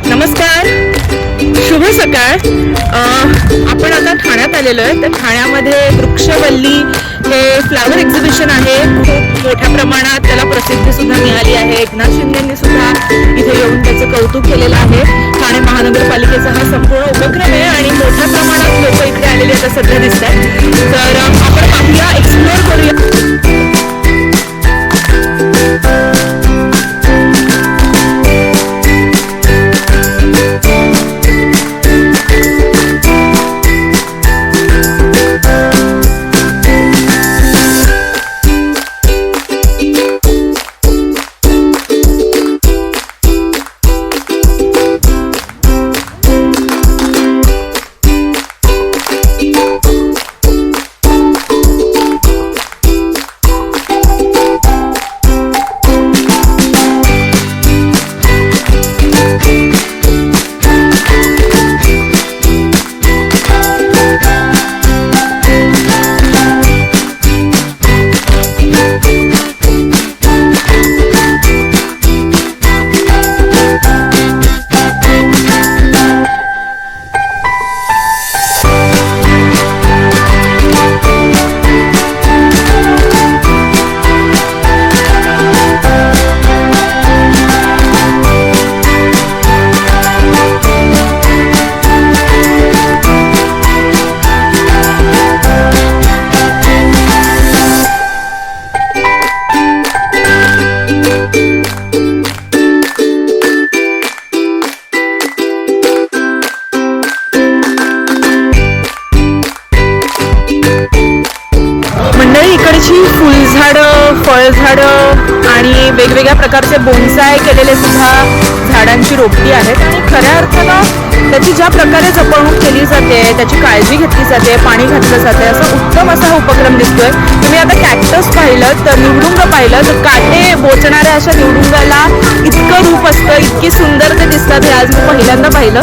नमस्कार, शुभ सकाळ. आपण आता ठाण्यात आलेलो आहे. तर ठाण्यामध्ये वृक्षवल्ली हे फ्लावर एक्झिबिशन आहे. खूप मोठ्या प्रमाणात त्याला प्रसिद्धी सुद्धा मिळाली आहे. एकनाथ शिंदेंनी सुद्धा इथे येऊन त्याचं कौतुक केलेलं आहे. ठाणे महानगरपालिकेचा हा संपूर्ण उपक्रम आहे आणि मोठ्या प्रमाणात लोक इकडे आलेले आता सध्या दिसत आहेत. तर आपण पाहूया, एक्सप्लोर करूया. फुलझाडं, फळझाडं आणि वेगवेगळ्या प्रकारचे बोन्साय केलेले सुद्धा झाडांची रोपटी आहेत. आणि खऱ्या अर्थानं त्याची ज्या प्रकारे जपणूक केली जाते, त्याची काळजी घेतली जाते, पाणी घातलं जाते, असा उत्तम असा हा उपक्रम दिसतोय. तुम्ही आता कॅक्टस पाहिलं तर निवडुंग पाहिलं तर काटे बोचणाऱ्या अशा निवडुंगाला इतकं रूप असतं, इतकी सुंदर ते दिसतात. हे आज मी पहिल्यांदा पाहिलं.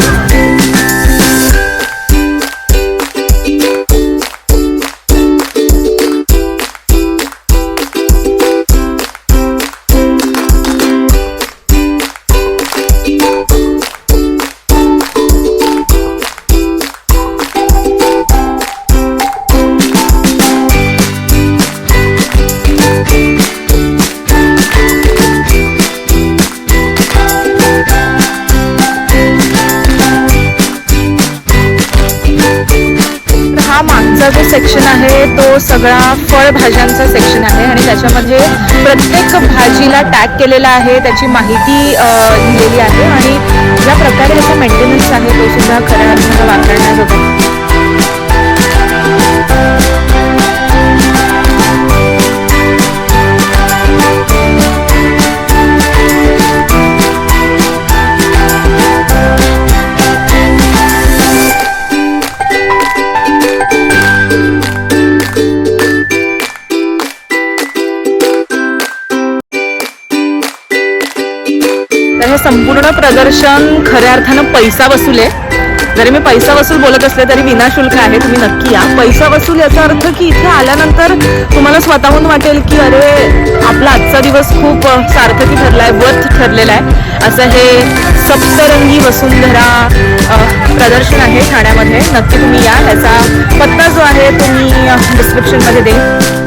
मागचा जो सेक्शन आहे तो सगळा फळभाज्यांचा सेक्शन आहे आणि त्याच्यामध्ये प्रत्येक भाजीला टॅग केलेला आहे, त्याची माहिती दिलेली आहे आणि ज्या प्रकारे त्याचा मेंटेनन्स आहे तो सुद्धा खऱ्या अर्थानं वापरण्याजोगा. हे संपूर्ण प्रदर्शन खऱ्या अर्थानं पैसा वसूल आहे. जरी मी पैसा वसूल बोलत असले तरी विनाशुल्क आहे. तुम्ही नक्की या. पैसा वसूल याचा अर्थ की इथे आल्यानंतर तुम्हाला स्वतःहून वाटेल की अरे आपला आजचा दिवस खूप सार्थकी ठरलाय, वर्थ ठरलेला आहे. असं हे सप्तरंगी वसुंधरा प्रदर्शन आहे ठाण्यामध्ये. नक्की तुम्ही या. त्याचा पत्ता जो आहे तो मी डिस्क्रिप्शनमध्ये देईन.